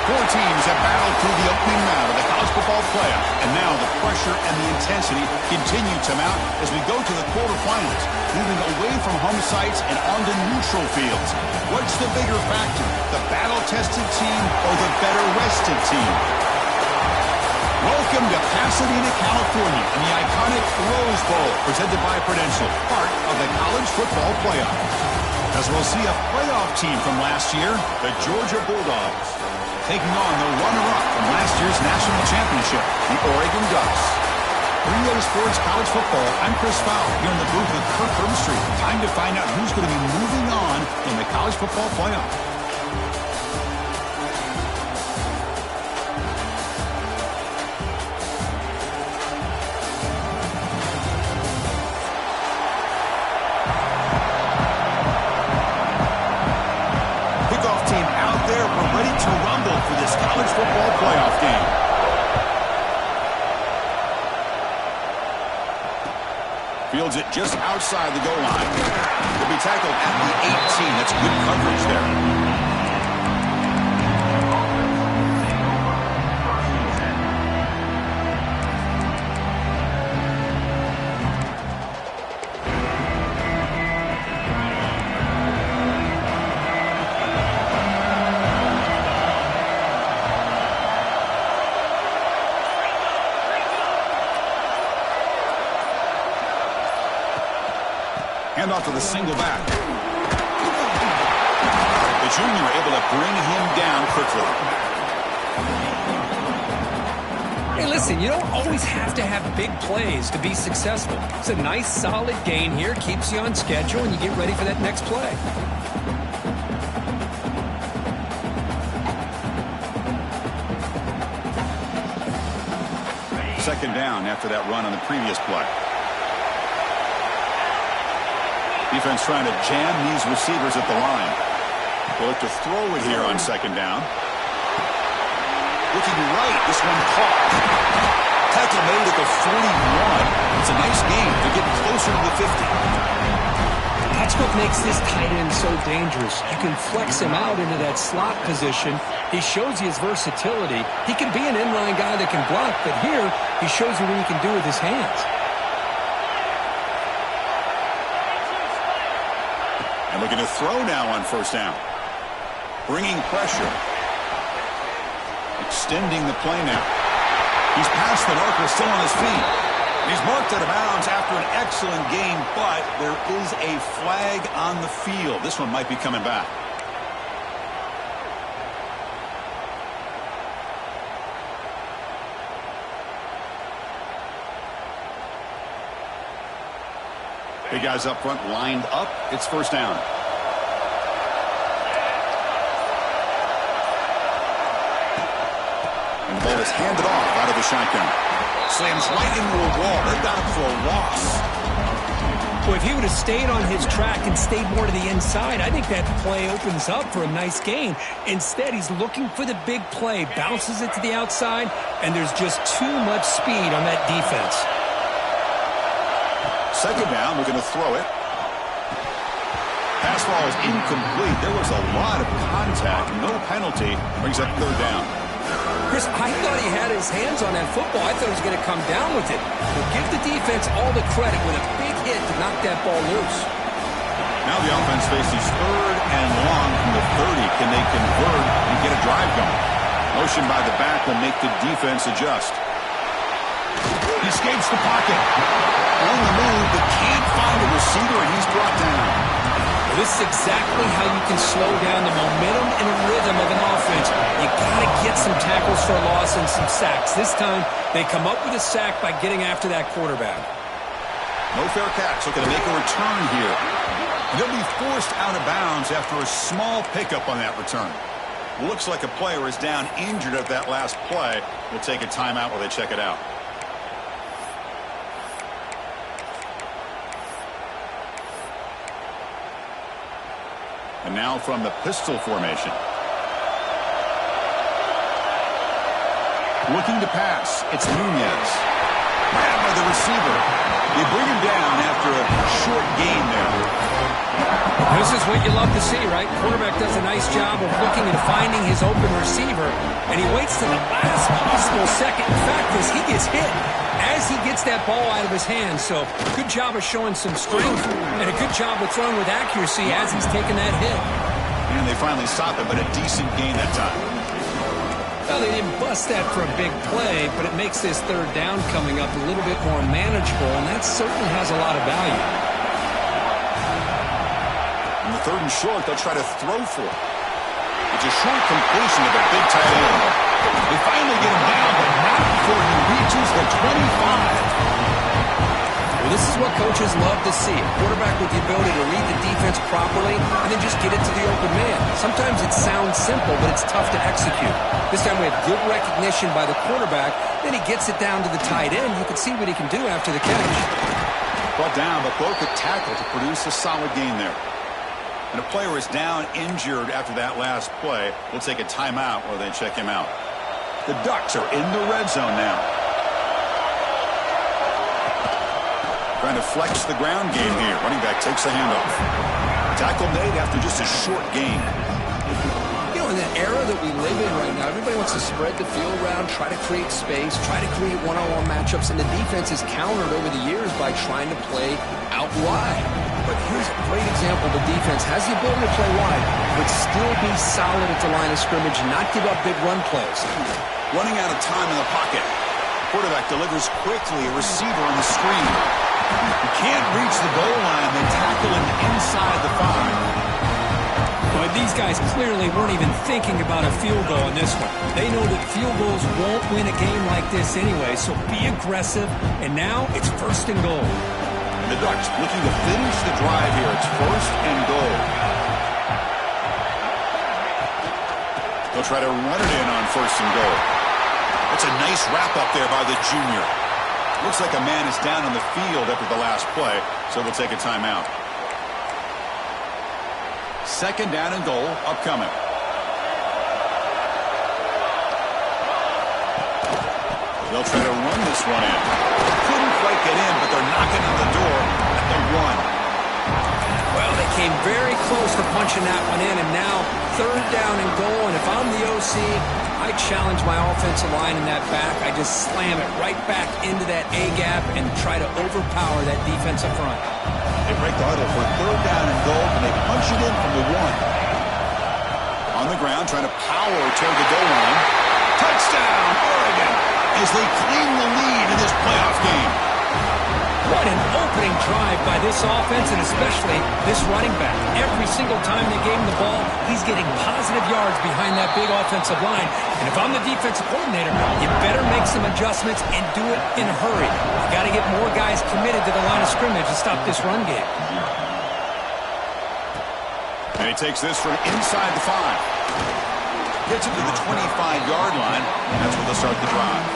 Four teams have battled through the opening round of the college football playoff, and now the pressure and the intensity continue to mount as we go to the quarterfinals, moving away from home sites and onto neutral fields. What's the bigger factor, the battle-tested team or the better-rested team? Welcome to Pasadena, California, and the iconic Rose Bowl, presented by Prudential, part of the college football playoff. As we'll see a playoff team from last year, the Georgia Bulldogs, taking on the runner-up from last year's national championship, the Oregon Ducks. 3A Sports College Football, I'm Chris Fowler, here in the booth with Kirk Herbstreit. Time to find out who's going to be moving on in the college football playoff. College football playoff game. Fields it just outside the goal line. Will be tackled at the 18. That's good coverage there. Off to the single back. The junior able to bring him down quickly. Hey, listen, you don't always have to have big plays to be successful. It's a nice, solid gain here. Keeps you on schedule, and you get ready for that next play. Second down after that run on the previous play. Defense trying to jam these receivers at the line. They'll look to throw it here on second down. Looking right, this one caught. Tackle made at the 41. It's a nice game to get closer to the 50. That's what makes this tight end so dangerous. You can flex him out into that slot position. He shows you his versatility. He can be an inline guy that can block, but here he shows you what he can do with his hands. And looking to throw now on first down. Bringing pressure. Extending the play now. He's past the marker, still on his feet. He's marked out of bounds after an excellent game, but there is a flag on the field. This one might be coming back. Big guys up front lined up. It's first down. And the ball is handed off out of the shotgun. Slams right into a wall. They've got him for a loss. Well, if he would have stayed on his track and stayed more to the inside, I think that play opens up for a nice gain. Instead, he's looking for the big play. Bounces it to the outside, and there's just too much speed on that defense. Second down, we're going to throw it. Pass ball is incomplete. There was a lot of contact. No penalty. Brings up third down. Chris, I thought he had his hands on that football. I thought he was going to come down with it. But give the defense all the credit with a big hit to knock that ball loose. Now the offense faces third and long from the 30. Can they convert and get a drive going? Motion by the back will make the defense adjust. He escapes the pocket. On the move, but can't find a receiver, and he's brought down. Well, this is exactly how you can slow down the momentum and rhythm of an offense. You got to get some tackles for a loss and some sacks. This time, they come up with a sack by getting after that quarterback. No fair catch. Looking to make a return here. And they'll be forced out of bounds after a small pickup on that return. Looks like a player is down injured at that last play. We'll take a timeout while they check it out. And now from the pistol formation. Looking to pass. It's Nunez. Grabbed by the receiver. They bring him down after a short gain there. This is what you love to see, right? Quarterback does a nice job of looking and finding his open receiver, and he waits to the last possible second. In fact, as he gets hit, as he gets that ball out of his hands. So good job of showing some strength and a good job of throwing with accuracy as he's taking that hit. And they finally stop it, but a decent gain that time. Well, they didn't bust that for a big play, but it makes this third down coming up a little bit more manageable, and that certainly has a lot of value. On the third and short, they'll try to throw for it. It's a short completion of the big tight end. They finally get him down, but not before he reaches the 25. Well, this is what coaches love to see. A quarterback with the ability to read the defense properly and then just get it to the open man. Sometimes it sounds simple, but it's tough to execute. This time we have good recognition by the quarterback. Then he gets it down to the tight end. You can see what he can do after the catch. Brought down, but broke a tackle to produce a solid gain there. And a player is down injured after that last play. We'll take a timeout while they check him out. The Ducks are in the red zone now. Trying to flex the ground game here. Running back takes the handoff. Tackle made after just a short gain. You know, in the era that we live in right now, everybody wants to spread the field around, try to create space, try to create one-on-one matchups, and the defense is countered over the years by trying to play out wide. But here's a great example. The defense has the ability to play wide, but still be solid at the line of scrimmage and not give up big run plays. Running out of time in the pocket. Quarterback delivers quickly. A receiver on the screen. He can't reach the goal line. They tackle him inside the 5. But these guys clearly weren't even thinking about a field goal in this one. They know that field goals won't win a game like this anyway, so be aggressive. And now it's first and goal. The Ducks looking to finish the drive here. It's first and goal. They'll try to run it in on first and goal. That's a nice wrap up there by the junior. Looks like a man is down on the field after the last play, so they'll take a timeout. Second down and goal upcoming. They'll try to run this one in. Couldn't quite get in, but they're knocking on the door at the 1. Well, they came very close to punching that one in, and now third down and goal. And if I'm the OC, I challenge my offensive line in that back. I just slam it right back into that A-gap and try to overpower that defensive front. They break the huddle for third down and goal, and they punch it in from the 1. On the ground, trying to power toward the goal line. Touchdown, Oregon, as they claim the lead in this playoff game. What an opening drive by this offense, and especially this running back. Every single time they gave him the ball, he's getting positive yards behind that big offensive line. And if I'm the defensive coordinator, you better make some adjustments and do it in a hurry. You got to get more guys committed to the line of scrimmage to stop this run game. And he takes this from inside the 5. Gets it to the 25-yard line. That's where they'll start the drive.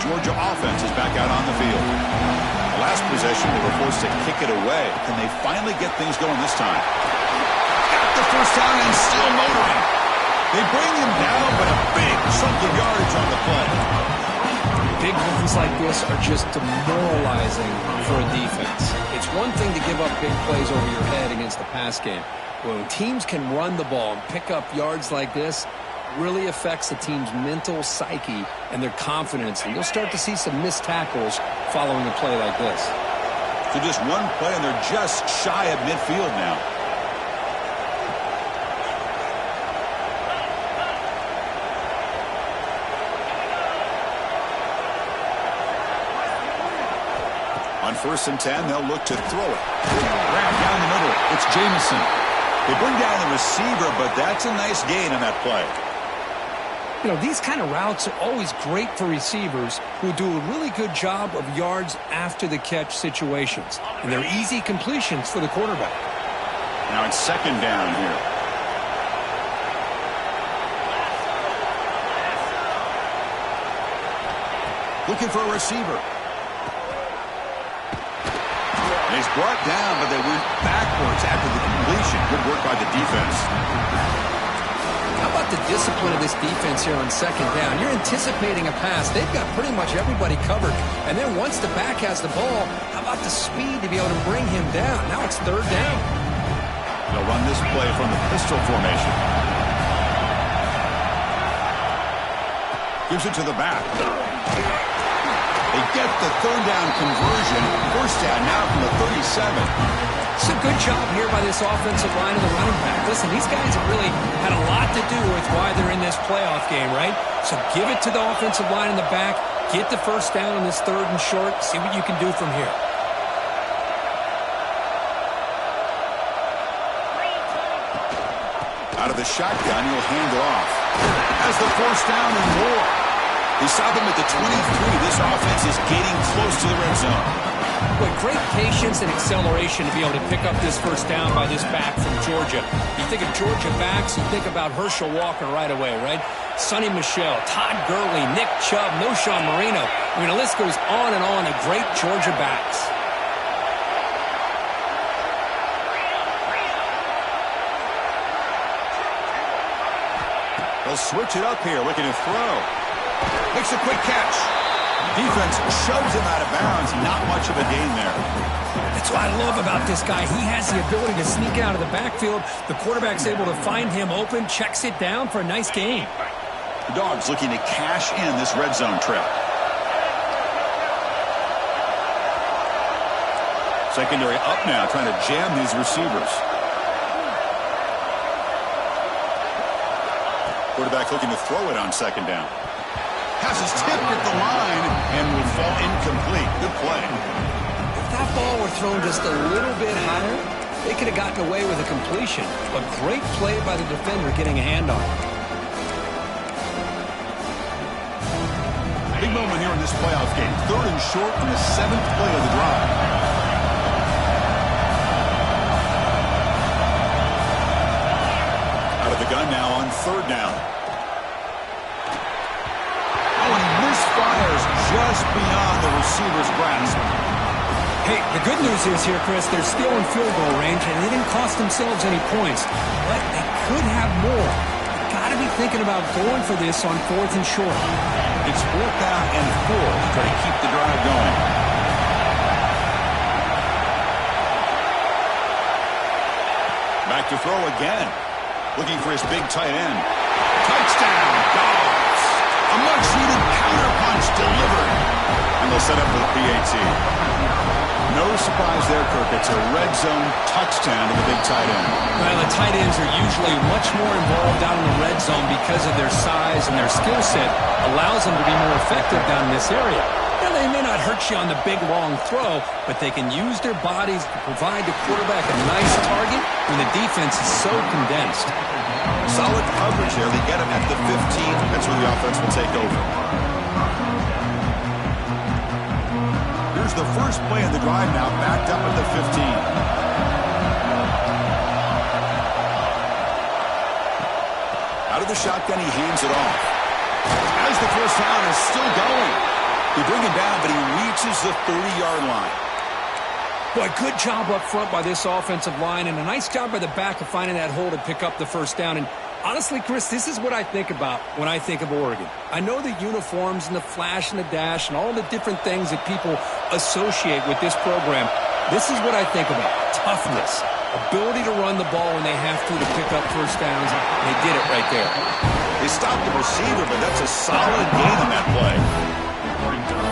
Georgia offense is back out on the field. The last possession, they were forced to kick it away. Can they finally get things going this time? Got the first down and still motoring. They bring him down, but a big chunk of yardage on the play. Big runs like this are just demoralizing for a defense. It's one thing to give up big plays over your head against the pass game. When teams can run the ball and pick up yards like this, really affects the team's mental psyche and their confidence. And you'll start to see some missed tackles following a play like this. So just one play, and they're just shy of midfield now. On first and 10, they'll look to throw it. Wrapped down the middle. It's Jamison. They bring down the receiver, but that's a nice gain on that play. You know, these kind of routes are always great for receivers who do a really good job of yards after the catch situations. And they're easy completions for the quarterback. Now it's second down here. Looking for a receiver. He's brought down, but they went backwards after the completion. Good defense. How about the discipline of this defense here on second down? You're anticipating a pass. They've got pretty much everybody covered. And then once the back has the ball, how about the speed to be able to bring him down? Now it's third down. They'll run this play from the pistol formation. Gives it to the back. They get the third down conversion. First down now from the 37. It's a good job here by this offensive line of the running back. Listen, these guys have really had a lot to do with why they're in this playoff game, right? So give it to the offensive line in the back. Get the first down on this third and short. See what you can do from here. Out of the shotgun, he'll hand it off. Has the first down and more. They stop him at the 23. This offense is getting close to the red zone. Boy, great patience and acceleration to be able to pick up this first down by this back from Georgia. You think of Georgia backs, you think about Herschel Walker right away, right? Sonny Michel, Todd Gurley, Nick Chubb, Knowshon Marino. I mean, the list goes on and on of great Georgia backs. They'll switch it up here, looking to throw. Makes a quick catch. Defense shoves him out of bounds. Not much of a gain there. That's what I love about this guy. He has the ability to sneak out of the backfield. The quarterback's able to find him open, checks it down for a nice gain. The Dogs looking to cash in this red zone trip. Secondary up now, trying to jam these receivers. Quarterback looking to throw it on second down. Pass is tipped at the line and will fall incomplete. Good play. If that ball were thrown just a little bit higher, they could have gotten away with a completion. A great play by the defender getting a hand on it. Big moment here in this playoff game. Third and short on the 7th play of the drive. Out of the gun now on third down. Fires just beyond the receiver's grasp. Hey, the good news is here, Chris, they're still in field goal range, and they didn't cost themselves any points. But they could have more. You've got to be thinking about going for this on fourth and short. It's 4th down and 4 to try to keep the drive going. Back to throw again. Looking for his big tight end. Touchdown, Dogs! A much-needed counter-punch delivered. And they'll set up for the PAT. No surprise there, Kirk. It's a red zone touchdown to the big tight end. Well, the tight ends are usually much more involved down in the red zone because of their size and their skill set allows them to be more effective down in this area. Now, they may not hurt you on the big, long throw, but they can use their bodies to provide the quarterback a nice target when the defense is so condensed. Solid coverage there. They get him at the 15. That's where the offense will take over. Here's the first play of the drive now, backed up at the 15. Out of the shotgun, he hands it off. As the first down is still going. They bring him down, but he reaches the 30-yard line. Boy, good job up front by this offensive line, and a nice job by the back of finding that hole to pick up the first down. And honestly, Chris, this is what I think about when I think of Oregon. I know the uniforms and the flash and the dash and all the different things that people associate with this program. This is what I think about. Toughness, ability to run the ball when they have to pick up first downs. They did it right there. They stopped the receiver, but that's a solid gain on that play.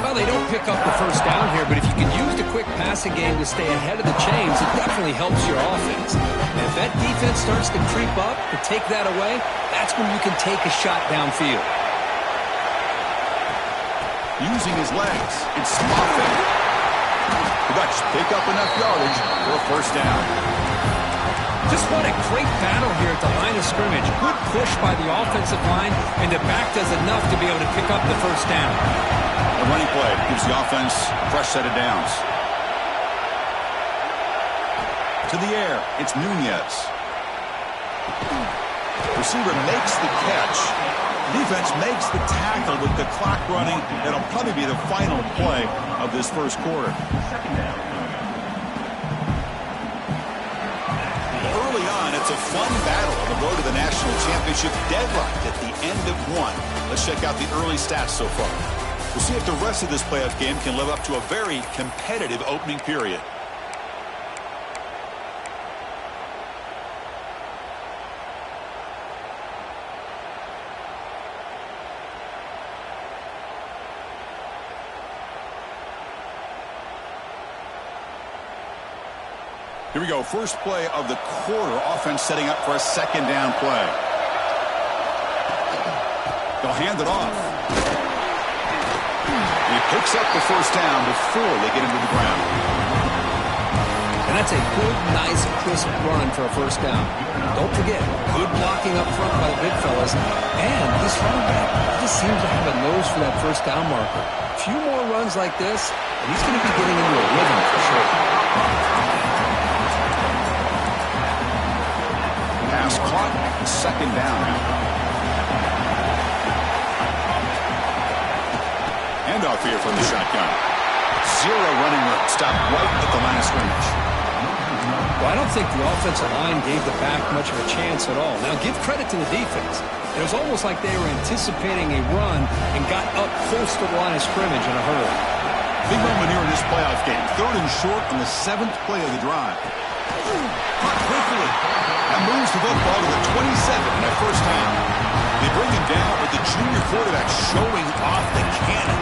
Well, they don't pick up the first down here, but if you can use the quick passing game to stay ahead of the chains, it definitely helps your offense. And if that defense starts to creep up, to take that away, that's when you can take a shot downfield. Using his legs, it's spot fake. The Ducks pick up enough yardage for a first down. Just what a great battle here at the line of scrimmage. Good push by the offensive line, and the back does enough to be able to pick up the first down. The running play gives the offense a fresh set of downs. To the air, it's Nunez. Receiver makes the catch. Defense makes the tackle with the clock running. That'll probably be the final play of this first quarter. Early on, it's a a fun battle on the road to the national championship, deadlocked at the end of one. Let's check out the early stats so far. We'll see if the rest of this playoff game can live up to a very competitive opening period. Here we go. First play of the quarter. Offense setting up for a second down play. They'll hand it off. He picks up the first down before they get into the ground. And that's a good, nice, crisp run for a first down. Don't forget, good blocking up front by the big fellas. And this running back just seems to have a nose for that first down marker. A few more runs like this, and he's going to be getting into a rhythm for sure. Pass caught, second down. Handoff here from the shotgun. Zero running room. Stopped right at the line of scrimmage. Well, I don't think the offensive line gave the back much of a chance at all. Now, give credit to the defense. It was almost like they were anticipating a run and got up close to the line of scrimmage in a hurry. Big moment here in this playoff game. Third and short on the 7th play of the drive. Caught quickly. That moves the football to the 27 in that first half. They bring him down with the junior quarterback showing off the cannon.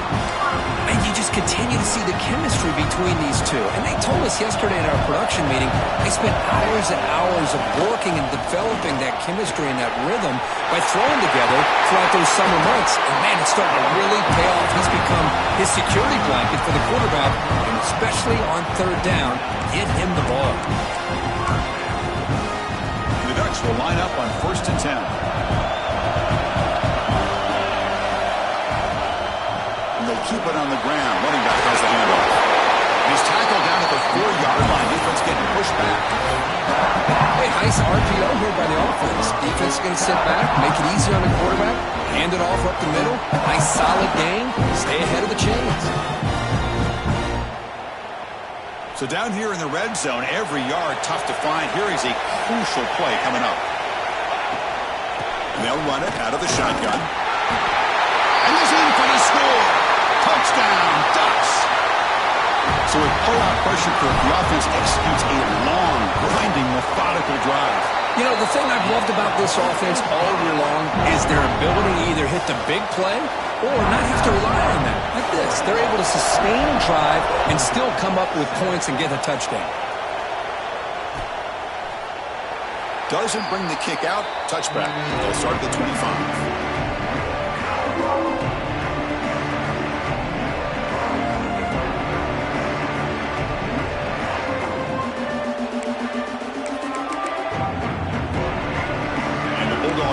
And you just continue to see the chemistry between these two. And they told us yesterday in our production meeting, they spent hours and hours of working and developing that chemistry and that rhythm by throwing together throughout those summer months. And man, it's starting to really pay off. He's become his security blanket for the quarterback, and especially on third down, get him the ball. The Ducks will line up on 1st and 10. And they'll keep it on the ground. Running back has the handoff. He's tackled down at the 4-yard line. Defense getting pushed back. Hey, nice RPO here by the offense. Defense is going to sit back, make it easy on the quarterback, hand it off up the middle. Nice solid game. Stay ahead of the chains. So down here in the red zone, every yard tough to find. Here is a crucial play coming up. And they'll run it out of the shotgun. And he's in for the score. Touchdown, Ducks. So with pull-out pressure curve, the offense executes a long, grinding, methodical drive. You know, the thing I've loved about this offense all year long is their ability to either hit the big play or not have to rely on that. Like this, they're able to sustain a drive and still come up with points and get a touchdown. Doesn't bring the kick out. Touchback. They'll start at the 25.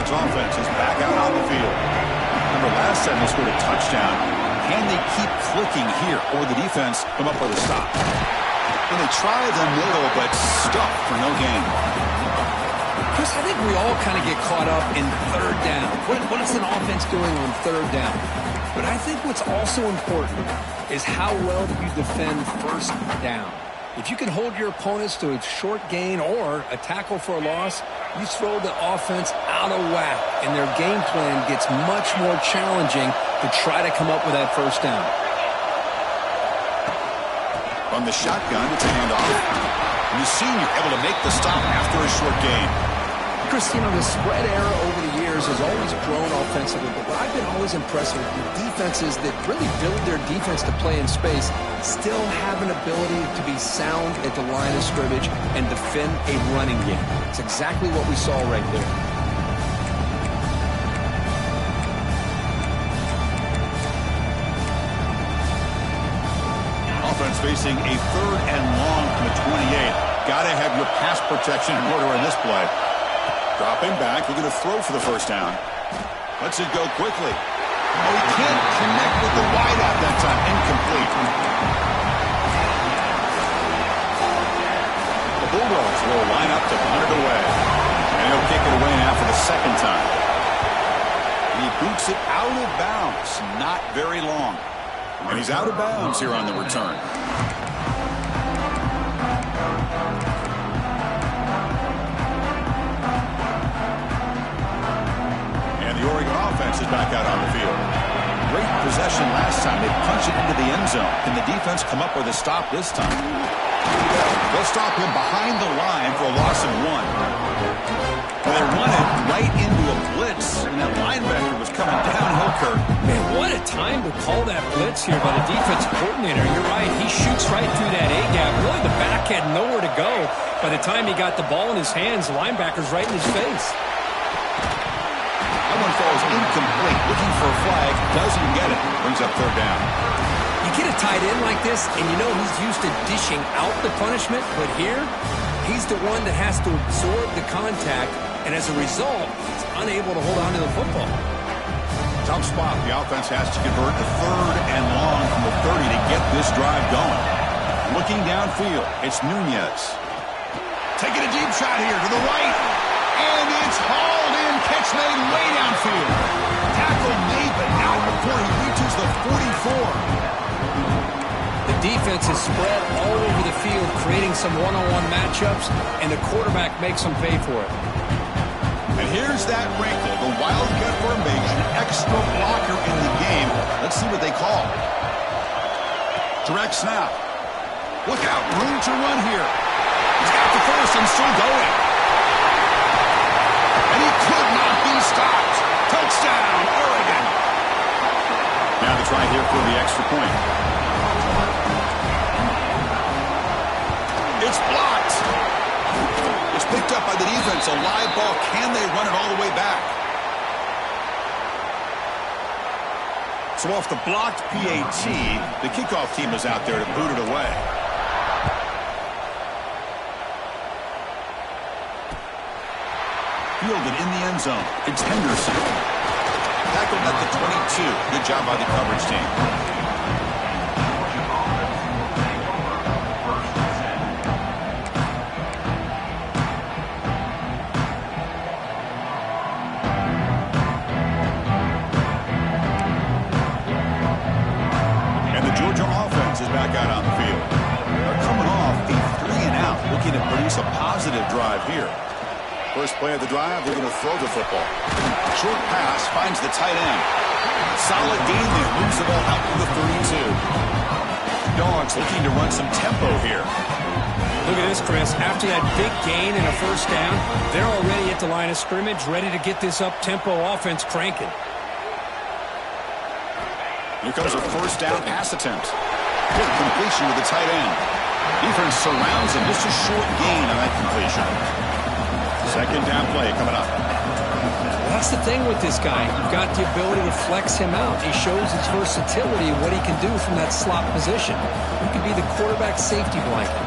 Offense is back out on the field. Remember, last time they scored a touchdown. Can they keep clicking here, or the defense come up with a stop? And they try the middle, but stuck for no gain. Chris, I think we all kind of get caught up in third down. What is an offense doing on third down? But I think what's also important is how well do you defend first down. If you can hold your opponents to a short gain or a tackle for a loss, you throw the offense out of whack, and their game plan gets much more challenging to try to come up with that first down. On the shotgun, it's a handoff. And the senior able to make the stop after a short gain. Chris, you know, the spread era over the years has always grown offensively, but what I've been always impressed with the defenses that really build their defense to play in space still have an ability to be sound at the line of scrimmage and defend a running game. It's exactly what we saw right there. Offense facing a third and long from the 28. Got to have your pass protection in order in this play. Dropping back, looking to throw for the first down. Lets it go quickly. Oh, he can't connect with the wideout that time. Incomplete. The Bulldogs will line up to punt it away. And he'll kick it away now for the second time. And he boots it out of bounds. Not very long. And he's out of bounds here on the return. possession last time. They punched it into the end zone. Can the defense come up with a stop this time? They'll stop him behind the line for a loss of 1. Well, they run it right into a blitz, and that linebacker was coming downhill, Kurt. Man, what a time to call that blitz here by the defensive coordinator. You're right. He shoots right through that A-gap. Really, the back had nowhere to go. By the time he got the ball in his hands, the linebacker's right in his face. That one falls incomplete. Looking for a flag. Doesn't get it. Brings up third down. You get a tight end like this, and you know he's used to dishing out the punishment, but here, he's the one that has to absorb the contact, and as a result, he's unable to hold on to the football. Tough spot. The offense has to convert to third and long from the 30 to get this drive going. Looking downfield, it's Nunez. Taking a deep shot here to the right, and it's hauled in. Catch made way downfield. Tackle made, but out before he reaches the 44. The defense is spread all over the field, creating some one-on-one matchups, and the quarterback makes them pay for it. And here's that wrinkle, the Wildcat formation, extra blocker in the game. Let's see what they call. Direct snap. Look out, room to run here. He's got the first and still going. And he could not be stopped. Touchdown, Oregon. Now the try here for the extra point. It's blocked. It's picked up by the defense. A live ball. Can they run it all the way back? So off the blocked PAT, the kickoff team is out there to boot it away. Fielded in the end zone. It's Henderson. Tackled at the 22. Good job by the coverage team. Back out on the field. They're coming off a 3-and-out, looking to produce a positive drive here. First play of the drive, they're going to throw the football. Short pass finds the tight end. Solid gain there, moves the ball out to the 32. Dogs looking to run some tempo here. Look at this, Chris. After that big gain and a first down, they're already at the line of scrimmage, ready to get this up-tempo offense cranking. Here comes a first down pass attempt. Good completion to the tight end. Defense surrounds him. Just a short gain on that completion. Second down play coming up. Well, that's the thing with this guy. You've got the ability to flex him out. He shows his versatility, what he can do from that slot position. He could be the quarterback safety blanket.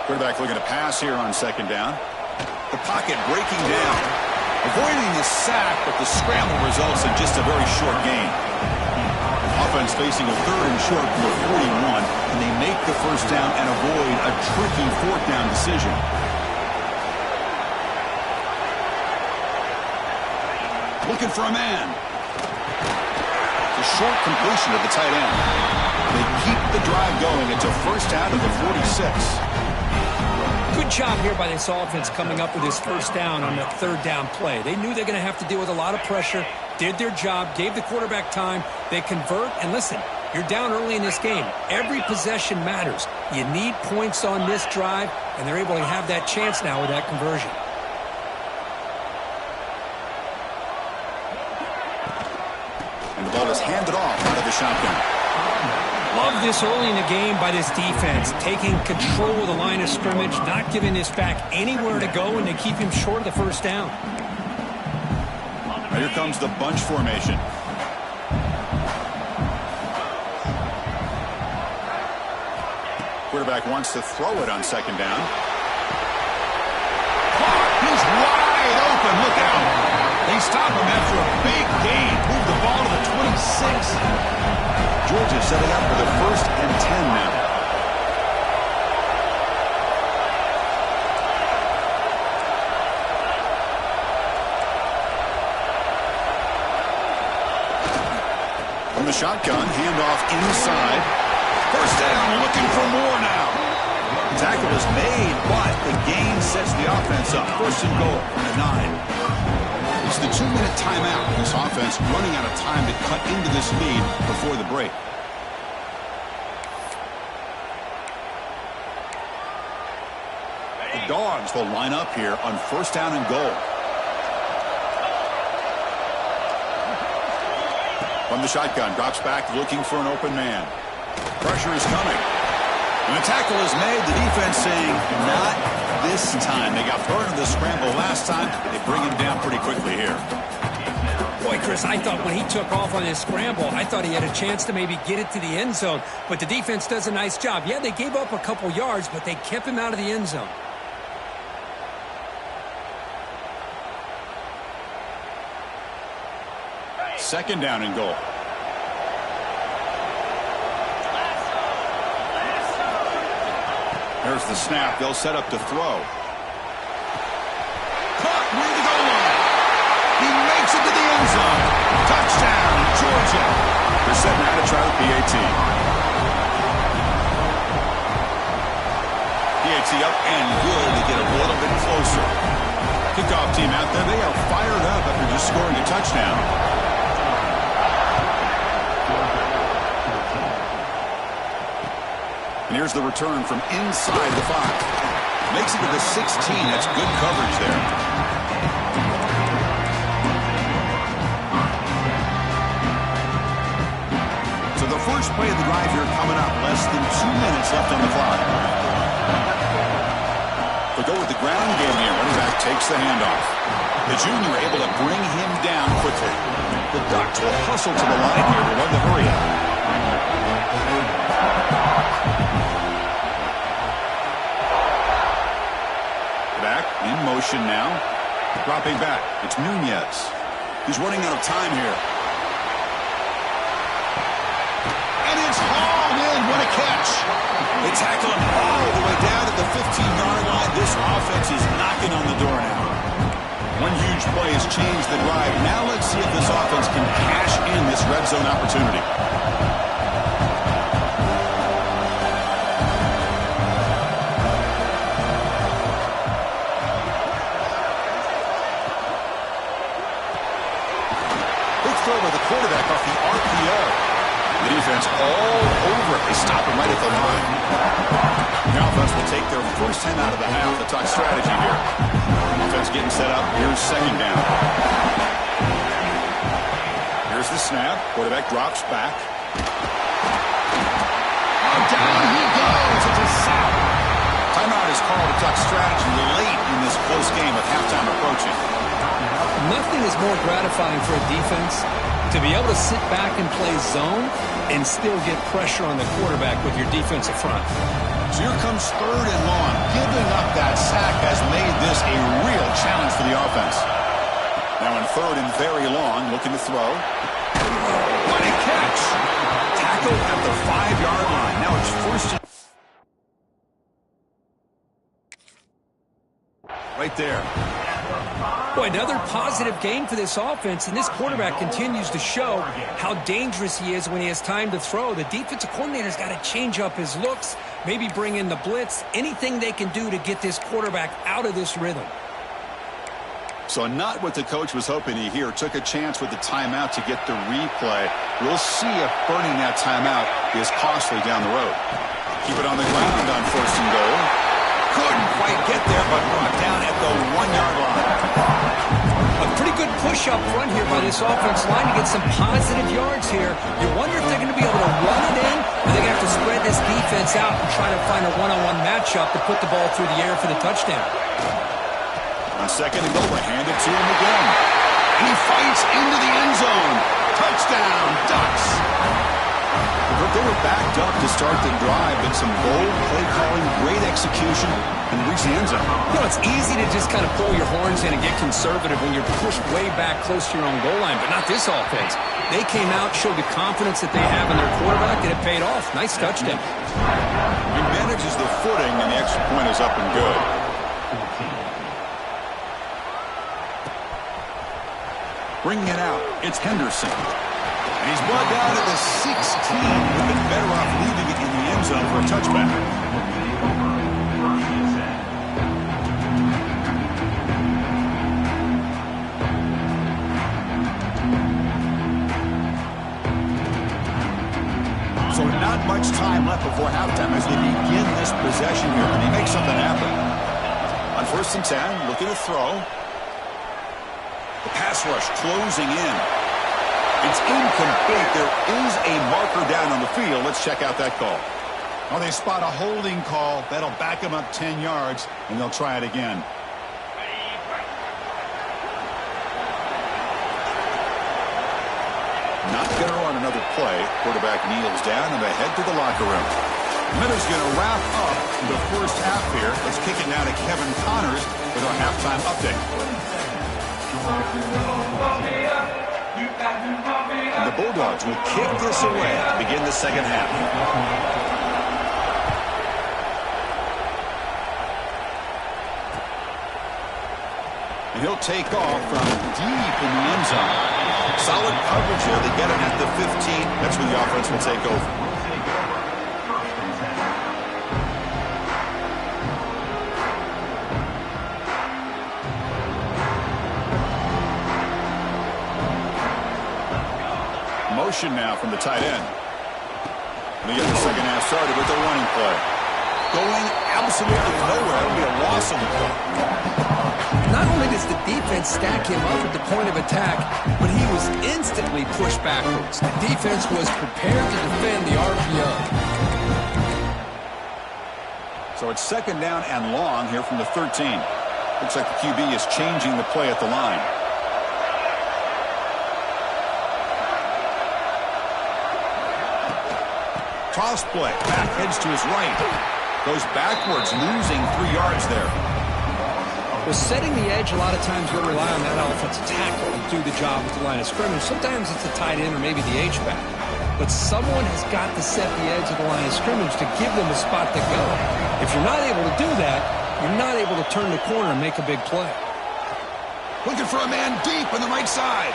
Quarterback looking to pass here on second down. The pocket breaking down. Avoiding the sack, but the scramble results in just a very short gain. Offense facing a third and short from the 41, and they make the first down and avoid a tricky fourth down decision. Looking for a man. The short completion to the tight end. They keep the drive going. It's a first down to the 46. Good job here by this offense coming up with this first down on that third down play. They knew they're going to have to deal with a lot of pressure, did their job, gave the quarterback time. They convert, and listen, you're down early in this game. Every possession matters. You need points on this drive, and they're able to have that chance now with that conversion. And the ball is handed off out of the shotgun. Love this early in the game by this defense, taking control of the line of scrimmage, not giving this back anywhere to go, and they keep him short of the first down. Now here comes the bunch formation. Quarterback wants to throw it on second down. He's wide open. Look out. They stop him after a big gain. Move the ball to the 26. Georgia setting up for the 1st and 10 now. From the shotgun, handoff inside. First down, looking for more now. The tackle is made, but the gain sets the offense up. First and goal from the 9. He It's the 2-minute timeout. This offense running out of time to cut into this lead before the break. The Dogs will line up here on 1st down and goal. From the shotgun, drops back looking for an open man. Pressure is coming. And the tackle is made. The defense saying, not this time. They got burned in the scramble last time. They bring him down pretty quickly here. Boy, Chris, I thought when he took off on his scramble, I thought he had a chance to maybe get it to the end zone. But the defense does a nice job. Yeah, they gave up a couple yards, but they kept him out of the end zone. Second down and goal. There's the snap. They'll set up to throw. Caught near the goal line. He makes it to the end zone. Touchdown, Georgia. They're setting out to try the PAT. PAT up and good to get a little bit closer. Kickoff team out there. They are fired up after just scoring a touchdown. And here's the return from inside the 5. Makes it to the 16. That's good coverage there. So the first play of the drive here coming up. Less than 2 minutes left on the clock. They go with the ground game here. Running back takes the handoff. The junior able to bring him down quickly. The Ducks will hustle to the line here to run the hurry up. In motion now. Dropping back. It's Nunez. He's running out of time here. And it's hauled in. What a catch. They tackle him all the way down at the 15-yard line. This offense is knocking on the door now. One huge play has changed the drive. Now let's see if this offense can cash in this red zone opportunity. By the quarterback off the RPO. The defense all over it. They stop him right at the line. The offense will take their first 10 out of the half. The talk strategy here. Offense getting set up. Here's second down. Here's the snap. Quarterback drops back. Down he goes. It's a sack. Timeout is called to talk strategy late in this close game with halftime approaching. Nothing is more gratifying for a defense to be able to sit back and play zone and still get pressure on the quarterback with your defensive front. So here comes 3rd and long. Giving up that sack has made this a real challenge for the offense. Now in 3rd and very long, looking to throw. What a catch! Tackled at the 5-yard line. Now it's 1st and... right there. Boy, another positive game for this offense, and this quarterback continues to show how dangerous he is when he has time to throw. The defensive coordinator's got to change up his looks, maybe bring in the blitz, anything they can do to get this quarterback out of this rhythm. So not what the coach was hoping to hear. Took a chance with the timeout to get the replay. We'll see if burning that timeout is costly down the road. Keep it on the ground on 1st and goal. Couldn't quite get there, but brought down at the 1-yard line. A pretty good push up front here by this offense line to get some positive yards here. You wonder if they're going to be able to run it in, or they're going to have to spread this defense out and try to find a one-on-one matchup to put the ball through the air for the touchdown. On 2nd and goal, they hand it to him again. He fights into the end zone. Touchdown, Ducks. But they were backed up to start the drive, but some bold play calling, great execution, and reach the end zone. You know, it's easy to just kind of pull your horns in and get conservative when you're pushed way back close to your own goal line, but not this offense. They came out, showed the confidence that they have in their quarterback, and it paid off. Nice touchdown. He manages the footing, and the extra point is up and good. Bringing it out, it's Henderson. And he's brought down at the 16. Would have been better off leaving it in the end zone for a touchback. time left before halftime as they begin this possession here. Can he make something happen? On 1st and 10, looking to throw. The pass rush closing in. It's incomplete. There is a marker down on the field. Let's check out that call. Well, they spot a holding call. That'll back them up 10 yards, and they'll try it again. Not going to run another play. Quarterback kneels down and they head to the locker room. Miller's going to wrap up the first half here. Let's kick it now to Kevin Connors with our halftime update. And the Bulldogs will kick this away to begin the second half. And he'll take off from deep in the end zone. Solid coverage here. They get it at the 15. That's where the offense will take over. Motion now from the tight end. We get the second half started with the running play. Going absolutely nowhere. It'll be a loss on the play. Not only does the defense stack him up at the point of attack, but he was instantly pushed backwards. The defense was prepared to defend the RPO. So it's second down and long here from the 13. Looks like the QB is changing the play at the line. Toss play. Back heads to his right. Goes backwards, losing 3 yards there. Well, setting the edge, a lot of times you'll rely on that offensive tackle to do the job at the line of scrimmage. Sometimes it's the tight end or maybe the H-back. But someone has got to set the edge of the line of scrimmage to give them a spot to go. If you're not able to do that, you're not able to turn the corner and make a big play. Looking for a man deep on the right side.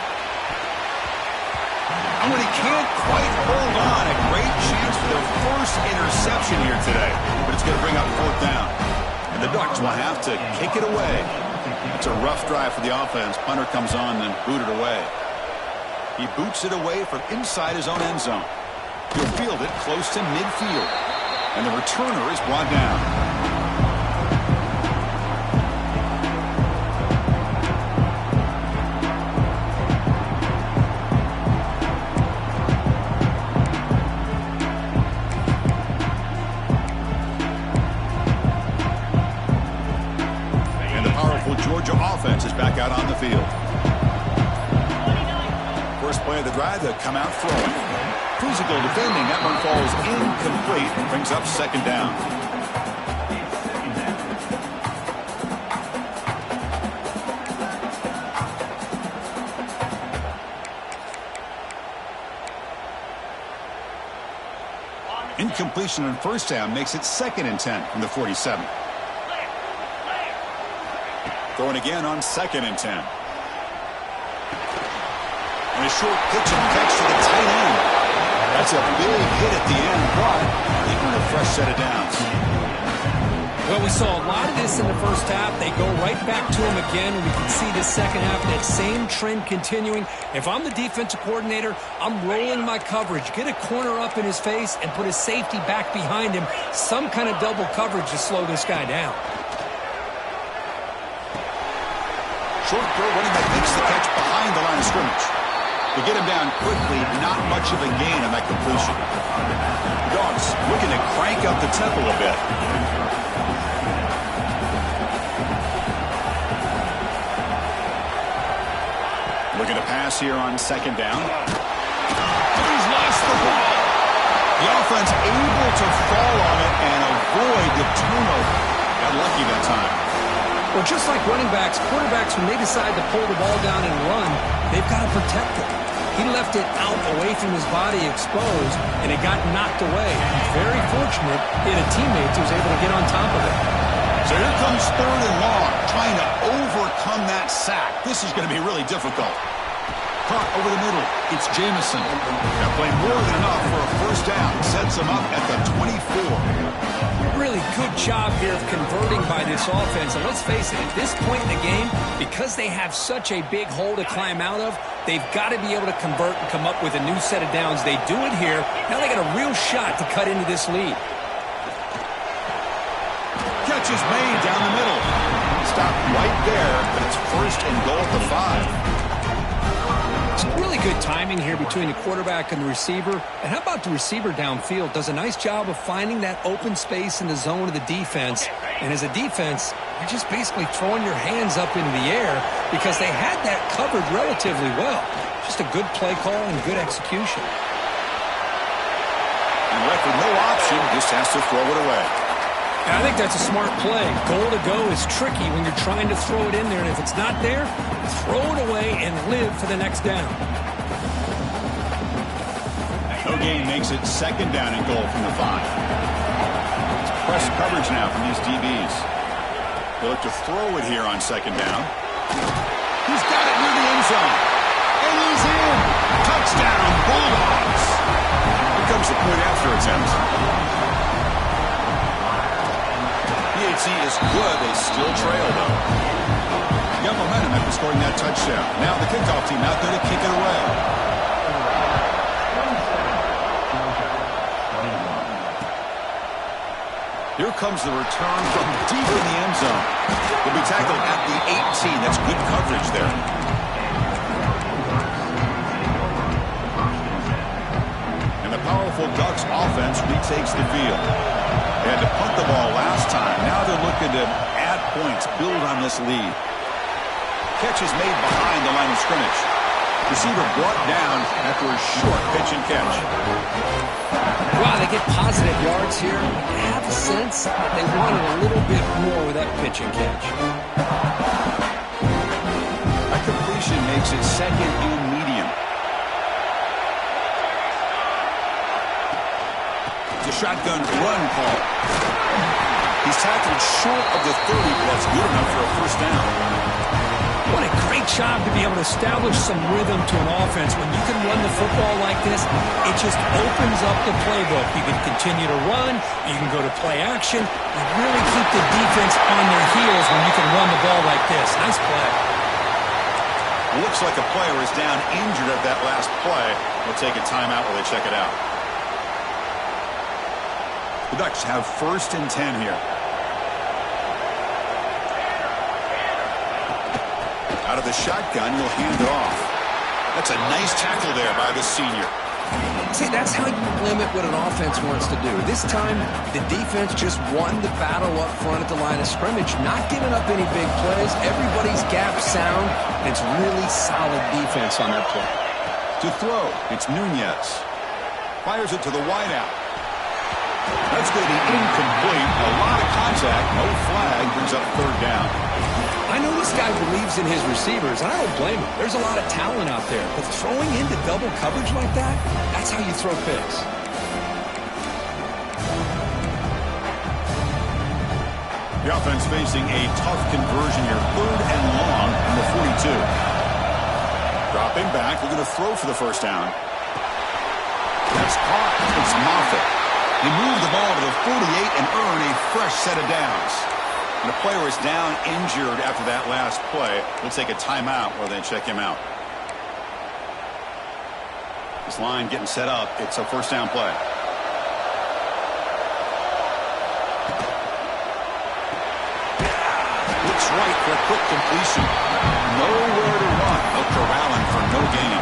And when he can't quite hold on, a great chance for their first interception here today. But it's going to bring up 4th down. And the Ducks will have to kick it away. It's a rough drive for the offense. Punter comes on and booted away. He boots it away from inside his own end zone. He'll field it close to midfield. And the returner is brought down. Georgia offense is back out on the field. First play of the drive, they'll come out throwing. Physical defending, that one falls incomplete. Brings up second down. Incompletion on first down makes it 2nd and 10 from the 47. Throwing again on 2nd and 10. And a short pitch and catch to the tight end. That's a big hit at the end, but they earn a fresh set of downs. Well, we saw a lot of this in the first half. They go right back to him again, and we can see the second half, that same trend continuing. If I'm the defensive coordinator, I'm rolling my coverage. Get a corner up in his face and put a safety back behind him. Some kind of double coverage to slow this guy down. Short throw, running back makes the catch behind the line of scrimmage. To get him down quickly, not much of a gain on that completion. Dogs looking to crank up the tempo a bit. Looking to pass here on 2nd down. And he's lost the ball. The offense able to fall on it and avoid the turnover. Got lucky that time. Well, just like running backs, quarterbacks, when they decide to pull the ball down and run, they've got to protect it. He left it out away from his body exposed, and it got knocked away. Very fortunate he had a teammate who was able to get on top of it. So here comes 3rd and long, trying to overcome that sack. This is going to be really difficult. Caught over the middle. It's Jamison. Got to play more than enough for a first down. Sets him up at the 24. Really good job here of converting by this offense. And let's face it, at this point in the game, because they have such a big hole to climb out of, they've got to be able to convert and come up with a new set of downs. They do it here. Now they got a real shot to cut into this lead. Catch is made down the middle. Stop right there, but it's first and goal at the 5. It's really good timing here between the quarterback and the receiver. And how about the receiver downfield? Does a nice job of finding that open space in the zone of the defense. And as a defense, you're just basically throwing your hands up into the air because they had that covered relatively well. Just a good play call and good execution. And record no option, just has to throw it away. And I think that's a smart play. Goal to go is tricky when you're trying to throw it in there. And if it's not there, throw it away and live for the next down. No gain makes it second down and goal from the 5. It's press coverage now from these DBs. They look to throw it here on second down. He's got it near the end zone. And he's in. Touchdown, Bulldogs. Here comes the point after attempt. PAT is good. They still trail, though. Got momentum after scoring that touchdown. Now the kickoff team out there to kick it away. Here comes the return from deep in the end zone. Will be tackled at the 18. That's good coverage there. And the powerful Ducks offense retakes the field. They had to punt the ball last time. Now they're looking to add points, build on this lead. Catch is made behind the line of scrimmage. Receiver brought down after a short pitch and catch. Wow, they get positive yards here. I have a sense that they wanted a little bit more with that pitch and catch. That completion makes it second and medium. It's a shotgun run call. He's tackled short of the 30, but that's good enough for a first down. What a great job to be able to establish some rhythm to an offense. When you can run the football like this, it just opens up the playbook. You can continue to run. You can go to play action. You really keep the defense on their heels when you can run the ball like this. Nice play. Looks like a player is down injured at that last play. We'll take a timeout while they check it out. The Ducks have first and 10 here. Out of the shotgun, he'll hand it off. That's a nice tackle there by the senior. See, that's how you limit what an offense wants to do. This time, the defense just won the battle up front at the line of scrimmage, not giving up any big plays. Everybody's gap sound, and it's really solid defense on that play. To throw, it's Nunez. Fires it to the wideout. That's going to be incomplete. A lot of contact. No flag. Brings up third down. I know this guy believes in his receivers, and I don't blame him. There's a lot of talent out there, but throwing into double coverage like that, that's how you throw picks. The offense facing a tough conversion here. Third and long on the 42. Dropping back. We're going to throw for the first down. That's caught. It's Moffitt. He moved the ball to the 48 and earned a fresh set of downs. And the player is down injured after that last play. We'll take a timeout while they check him out. This line getting set up. It's a first down play. Looks right for a quick completion. Nowhere to run. They'll corral him for no gain.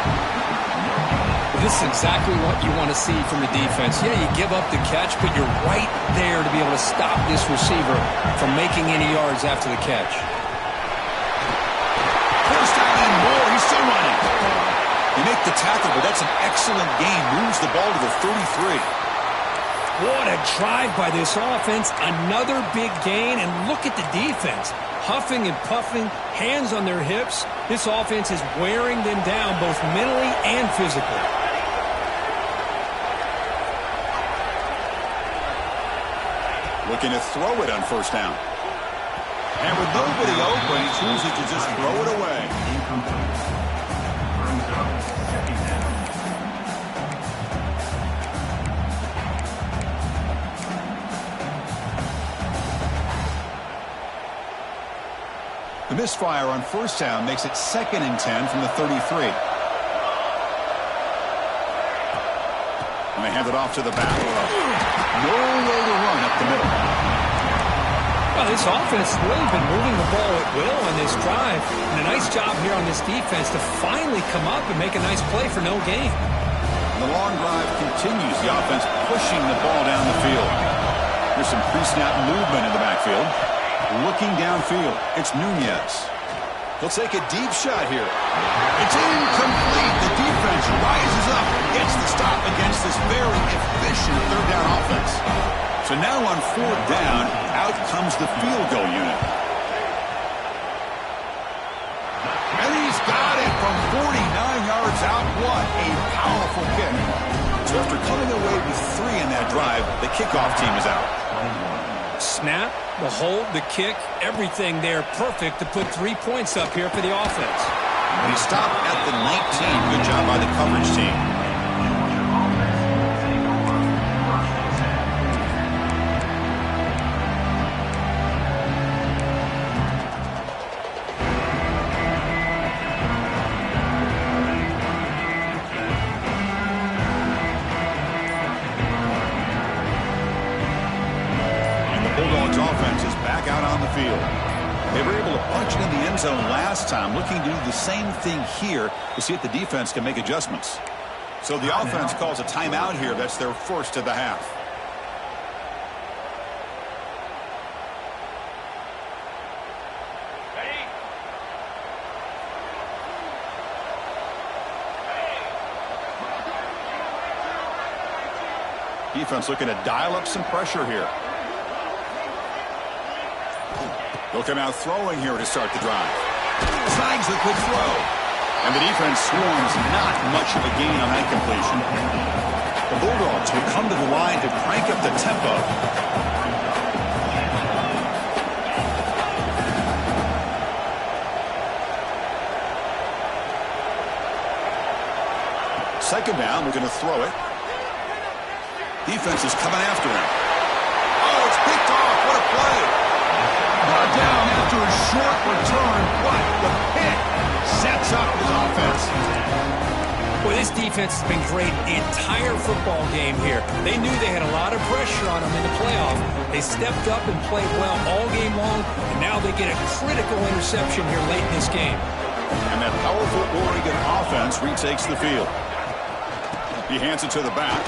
This is exactly what you want to see from the defense. Yeah, you give up the catch, but you're right there to be able to stop this receiver from making any yards after the catch. First down and more. He's still running. You make the tackle, but that's an excellent gain. Moves the ball to the 33. What a drive by this offense. Another big gain, and look at the defense. Huffing and puffing, hands on their hips. This offense is wearing them down both mentally and physically. Looking to throw it on first down. And with nobody open, he chooses to just throw it away. The misfire on first down makes it 2nd and 10 from the 33. And they hand it off to the back. No way to run up the middle. Well, this offense has really been moving the ball at will on this drive. And a nice job here on this defense to finally come up and make a nice play for no gain. The long drive continues. The offense pushing the ball down the field. Here's some pre-snap movement in the backfield. Looking downfield, it's Nunez. He'll take a deep shot here. It's incomplete. The defense rises up, gets the stop against this very efficient third down offense. So now on 4th down, out comes the field goal unit. And he's got it from 49 yards out. What a powerful kick. So after coming away with 3 in that drive, the kickoff team is out. Snap, the hold, the kick, everything there perfect to put 3 points up here for the offense. And he stopped at the 19. Good job by the coverage team. Bulldogs offense is back out on the field. They were able to punch it in the end zone last time, looking to do the same thing here to see if the defense can make adjustments. So the offense calls a timeout here. That's their first of the half. Defense looking to dial up some pressure here. They'll come out throwing here to start the drive. Snags the quick throw. And the defense swarms not much of a gain on that completion. The Bulldogs will come to the line to crank up the tempo. Second down, we're going to throw it. Defense is coming after him. Oh, it's picked off. What a play. Brought down after a short return. What the pick sets up his offense. Well, this defense has been great the entire football game here. They knew they had a lot of pressure on them in the playoff. They stepped up and played well all game long, and now they get a critical interception here late in this game. And that powerful Oregon offense retakes the field. He hands it to the back.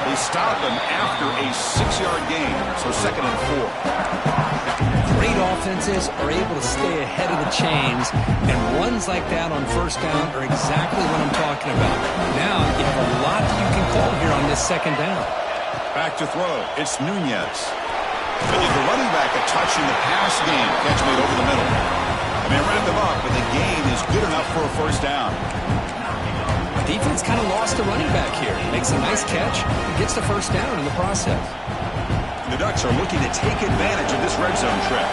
They stop him after a 6-yard gain, so 2nd and 4. Great offenses are able to stay ahead of the chains, and runs like that on first down are exactly what I'm talking about. Now you have a lot that you can call here on this 2nd down. Back to throw. It's Nunez. They give the running back a touch in the pass game. Catch made over the middle. And they wrap him up, but the gain is good enough for a first down. Defense kind of lost the running back here. Makes a nice catch and gets the first down in the process. The Ducks are looking to take advantage of this red zone trip.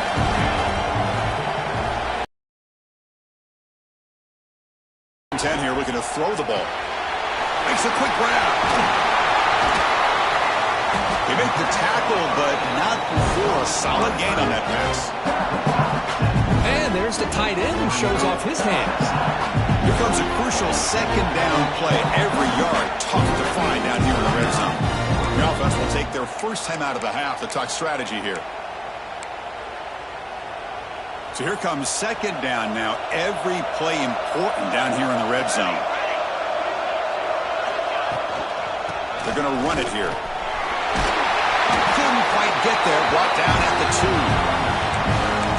Here looking to throw the ball. Makes a quick grab. They make the tackle, but not before a solid gain on that pass. And there's the tight end who shows off his hands. Here comes a crucial 2nd down play. Every yard tough to find down here in the red zone. The offense will take their first time out of the half to talk strategy here. So here comes 2nd down now. Every play important down here in the red zone. They're going to run it here. Couldn't quite get there. Brought down at the 2.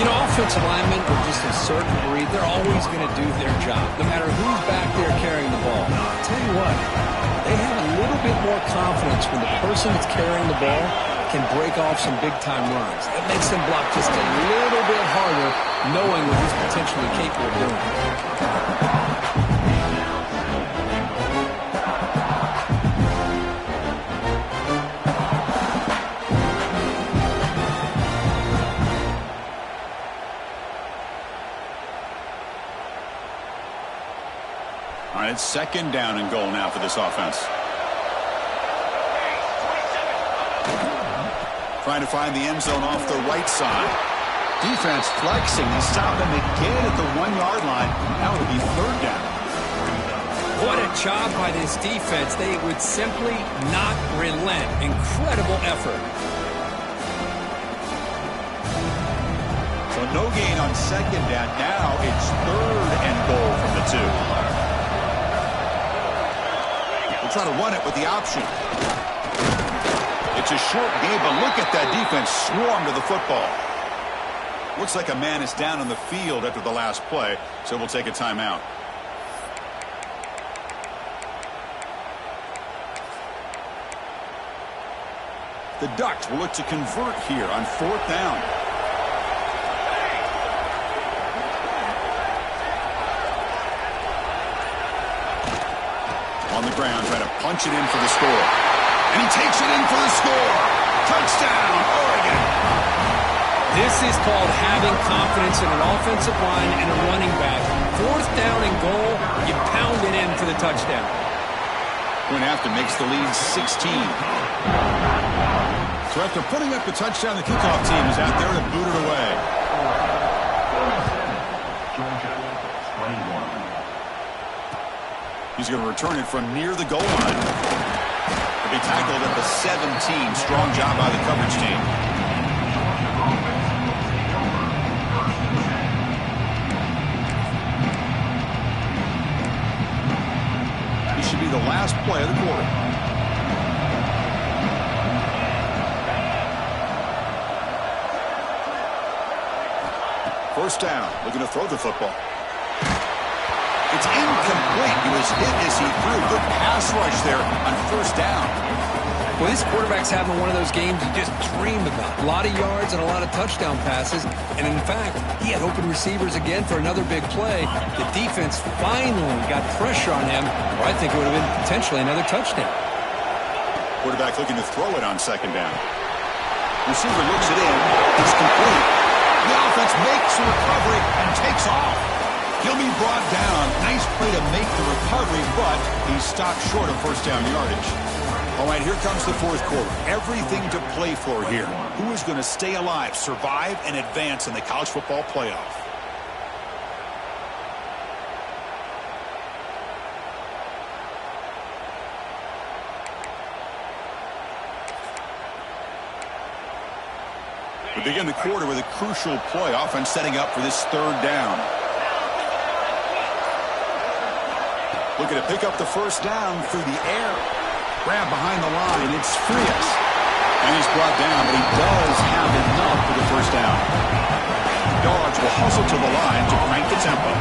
You know, offensive linemen are just a certain breed. They're always going to do their job, no matter who's back there carrying the ball. I'll tell you what, they have a little bit more confidence when the person that's carrying the ball can break off some big-time runs. It makes them block just a little bit harder, knowing what he's potentially capable of doing. All right, it's 2nd down and goal now for this offense. Trying to find the end zone off the right side. Defense flexing. They stop him again at the 1-yard line. Now it'll be third down. What a job by this defense. They would simply not relent. Incredible effort. So no gain on second down. Now it's third and goal from the 2. We'll try to run it with the option. It's a short game, but look at that defense swarm to the football. Looks like a man is down on the field after the last play, so we'll take a timeout. The Ducks will look to convert here on fourth down. On the ground, trying to punch it in for the score. And he takes it in for the score. Touchdown, Oregon. This is called having confidence in an offensive line and a running back. Fourth down and goal, you pound it in for the touchdown. Point after makes the lead 16. So after putting up the touchdown, the kickoff team is out there to boot it away. Georgia, 21. He's going to return it from near the goal line. He'll be tackled at the 17. Strong job by the coverage team. This should be the last play of the quarter. First down, looking to throw the football. It's incomplete. He was hit as he threw. Good pass rush there on first down. Well, this quarterback's having one of those games you just dream about. A lot of yards and a lot of touchdown passes. And in fact, he had open receivers again for another big play. The defense finally got pressure on him, or I think it would have been potentially another touchdown. Quarterback looking to throw it on second down. Receiver looks it in. It's complete. The offense makes a recovery and takes off. He'll be brought down. Nice play to make the recovery, but he stopped short of first down yardage. All right, here comes the fourth quarter. Everything to play for here. Who is going to stay alive, survive, and advance in the college football playoff? We begin the quarter with a crucial play. Offense setting up for this third down. Looking to pick up the first down through the air. Grab behind the line. It's Frias. And he's brought down, but he does have enough for the first down. Dogs will hustle to the line to crank the tempo.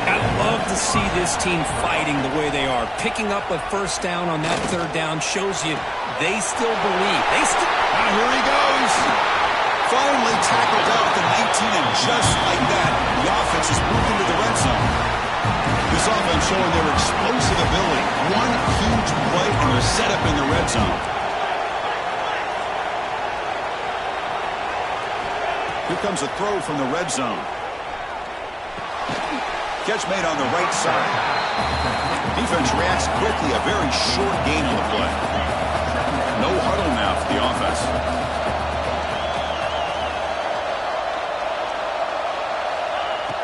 I love to see this team fighting the way they are. Picking up a first down on that third down shows you they still believe. Now here he goes. Finally tackled out at the 19, and just like that, the offense is moved into the red zone. This offense showing their explosive ability. One huge play, and they're set up in the red zone. Here comes a throw from the red zone. Catch made on the right side. Defense reacts quickly. A very short gain on the play. No huddle now for the offense.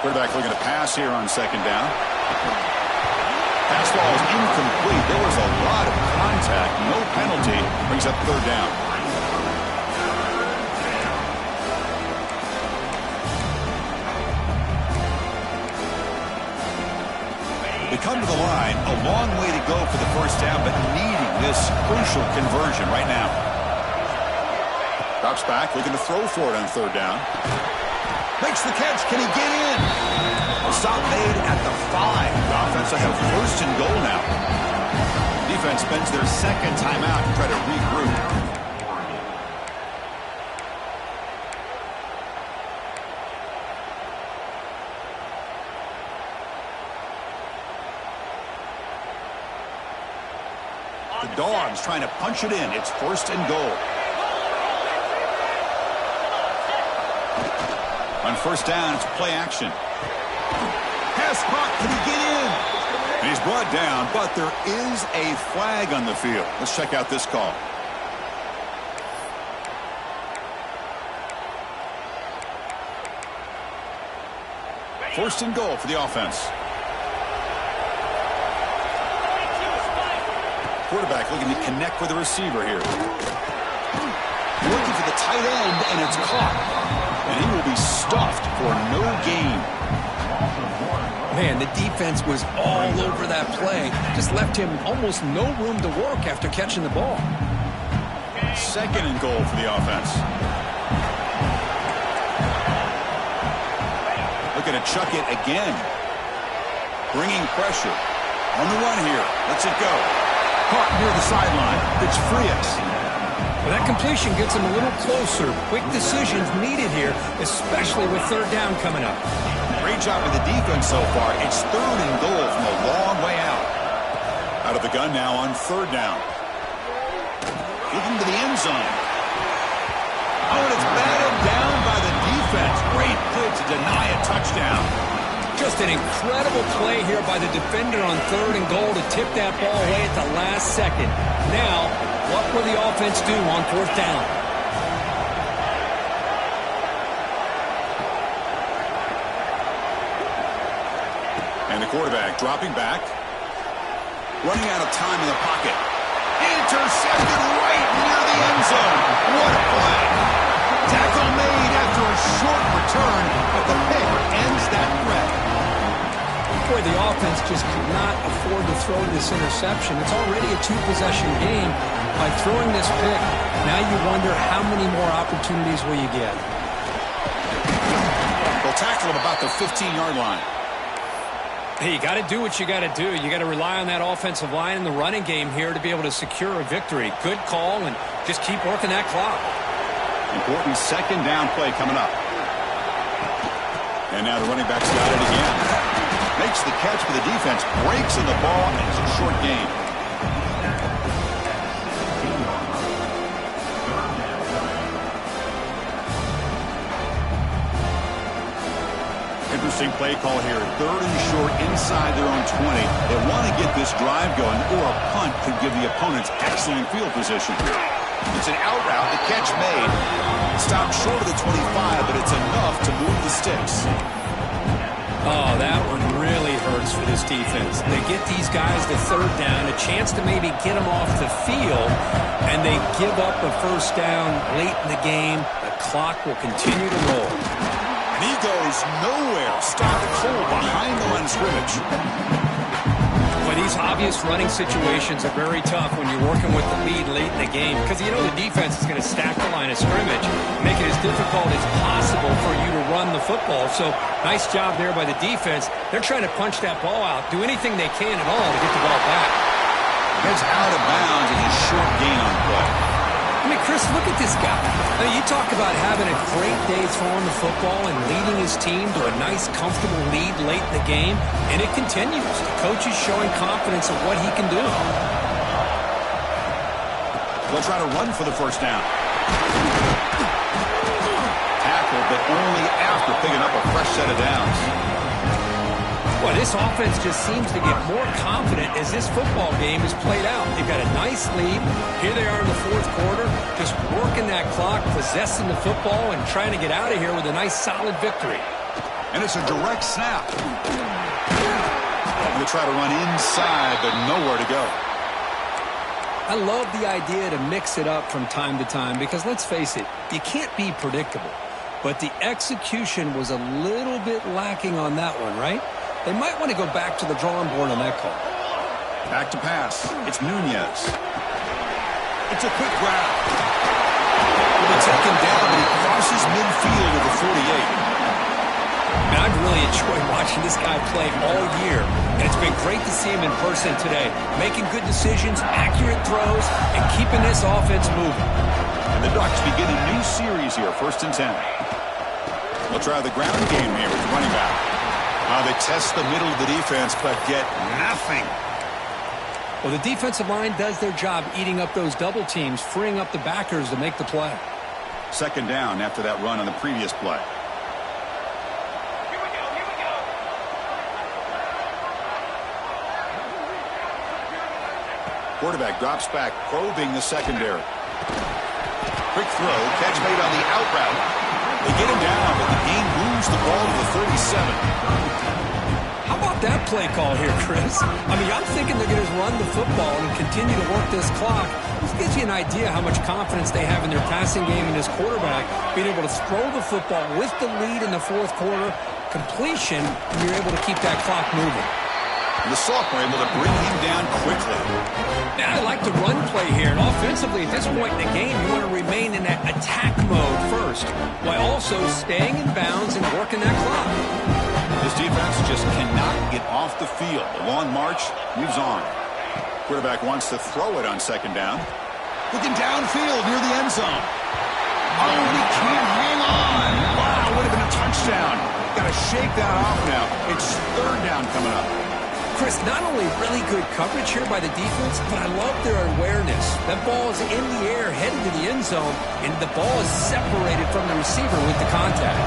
Quarterback looking to pass here on second down. Pass ball is incomplete. There was a lot of contact. No penalty. Brings up third down. They come to the line. A long way to go for the first down, but needing this crucial conversion right now. Drops back, looking to throw for it on third down. Makes the catch. Can he get in? A stop made at the 5. The offense will have first and goal now. Defense spends their second timeout to try to regroup. The Dogs trying to punch it in. It's first and goal. On first down, it's play action. Pass caught. Can he get in? And he's brought down, but there is a flag on the field. Let's check out this call. First and goal for the offense. Quarterback looking to connect with the receiver here. Looking for the tight end, and it's caught. And he will be stuffed for no gain. Man, the defense was all over that play. Just left him almost no room to work after catching the ball. Second and goal for the offense. Looking to chuck it again. Bringing pressure. On the run here. Lets it go. Caught near the sideline. It's Frias. Well, that completion gets him a little closer. Quick decisions needed here, especially with third down coming up. Great job with the defense so far. It's third and goal from a long way out. Out of the gun now on third down. Looking to the end zone. Oh, and it's batted down by the defense. Great play to deny a touchdown. Just an incredible play here by the defender on third and goal to tip that ball away at the last second. Now, what will the offense do on fourth down? And the quarterback dropping back. Running out of time in the pocket. Intercepted right near the end zone. What a play. Tackle made after a short return, but the pick ends that threat. Boy, the offense just could not afford to throw this interception. It's already a two-possession game. By throwing this pick, now you wonder how many more opportunities will you get. They'll tackle him about the 15-yard line. Hey, you got to do what you got to do. You got to rely on that offensive line in the running game here to be able to secure a victory. Good call, and just keep working that clock. Important second down play coming up. And now the running back's got it again. Makes the catch for the defense, breaks in the ball, and it's a short gain. Interesting play call here. Third and short inside their own 20. They want to get this drive going, or a punt could give the opponents excellent field position. It's an out route. The catch made. Stopped short of the 25, but it's enough to move the sticks. Oh, that one really hurts for this defense. They get these guys to third down, a chance to maybe get them off the field, and they give up a first down late in the game. The clock will continue to roll. And he goes nowhere. Stopped cold behind the line of scrimmage. Well, these obvious running situations are very tough when you're working with the lead late in the game because you know the defense is going to stack the line of scrimmage, make it as difficult as possible for you to run the football. So nice job there by the defense. They're trying to punch that ball out, do anything they can at all to get the ball back. Gets out of bounds and a short gain on the play. I mean, Chris, look at this guy. I mean, you talk about having a great day throwing the football and leading his team to a nice, comfortable lead late in the game, and it continues. The coach is showing confidence of what he can do. They'll try to run for the first down. Tackle, but only after picking up a fresh set of downs. Well, this offense just seems to get more confident as this football game is played out. They've got a nice lead. Here they are in the fourth quarter, just working that clock, possessing the football, and trying to get out of here with a nice, solid victory. And it's a direct snap. They try to run inside, but nowhere to go. I love the idea to mix it up from time to time because, let's face it, you can't be predictable. But the execution was a little bit lacking on that one, right? They might want to go back to the drawing board on that call. Back to pass. It's Nunez. It's a quick grab. Will be taken down, but he crosses midfield at the 48. Man, I've really enjoyed watching this guy play all year, and it's been great to see him in person today, making good decisions, accurate throws, and keeping this offense moving. And the Ducks begin a new series here, 1st and 10. They'll try the ground game here with the running back. They test the middle of the defense, but get nothing. Well, the defensive line does their job eating up those double teams, freeing up the backers to make the play. Second down after that run on the previous play. Here we go. Quarterback drops back, probing the secondary. Quick throw, catch made on the out route. They get him down, but the game moves takes the ball to the 37. How about that play call here, Chris? I mean, I'm thinking they're going to run the football and continue to work this clock. This gives you an idea how much confidence they have in their passing game and this quarterback, being able to throw the football with the lead in the fourth quarter, completion, and you're able to keep that clock moving. And the sophomore able to bring him down quickly. Now, I like the run play here. And offensively, at this point in the game, you want to remain in that attack mode first, while also staying in bounds and working that clock. This defense just cannot get off the field. The long march moves on. Quarterback wants to throw it on second down. Looking downfield near the end zone. Oh, he can't hang on. Wow, would have been a touchdown. Got to shake that off now. It's third down coming up. Chris, not only really good coverage here by the defense, but I love their awareness. That ball is in the air, headed to the end zone, and the ball is separated from the receiver with the contact.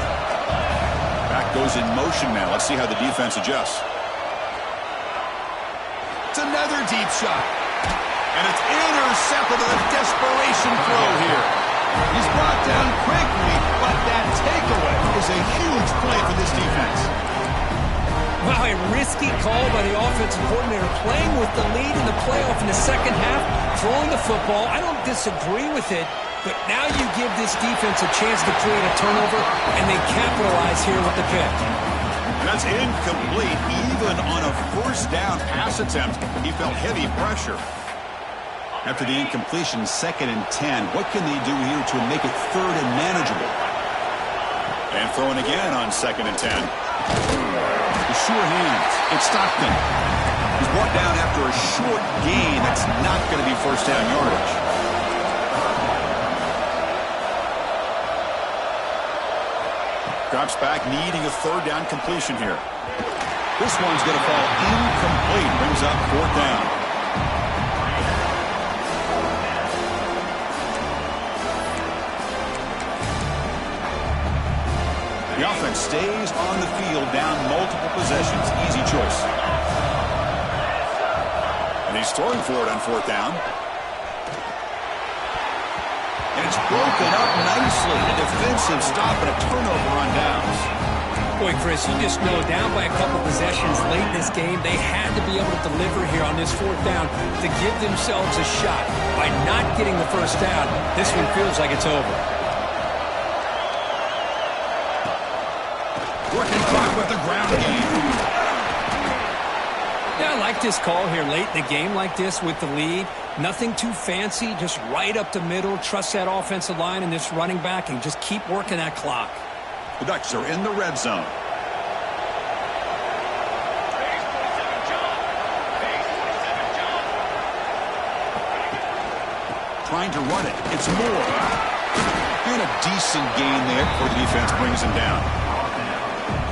Back goes in motion now. Let's see how the defense adjusts. It's another deep shot. And it's intercepted with a desperation throw here. He's brought down quickly, but that takeaway is a huge play for this defense. Wow, a risky call by the offensive coordinator, playing with the lead in the playoff in the second half, throwing the football. I don't disagree with it, but now you give this defense a chance to create a turnover, and they capitalize here with the pick. That's incomplete. Even on a first down pass attempt, he felt heavy pressure. After the incompletion, 2nd and 10. What can they do here to make it third and manageable? And throwing again on 2nd and 10. The sure hands. It's Stockton. He's brought down after a short gain. That's not going to be first down yardage. Drops back, needing a third down completion here. This one's going to fall incomplete. Brings up fourth down. The offense stays on the field, down multiple possessions. Easy choice. And he's throwing for it on fourth down. And it's broken up nicely. A defensive stop and a turnover on downs. Boy, Chris, you just know down by a couple possessions late in this game, they had to be able to deliver here on this fourth down to give themselves a shot. By not getting the first down, this one feels like it's over. Working clock with the ground game. Yeah, I like this call here late in the game like this with the lead. Nothing too fancy, just right up the middle. Trust that offensive line and this running back and just keep working that clock. The Ducks are in the red zone. Trying to run it. It's Moore. And a decent gain there before the defense brings him down.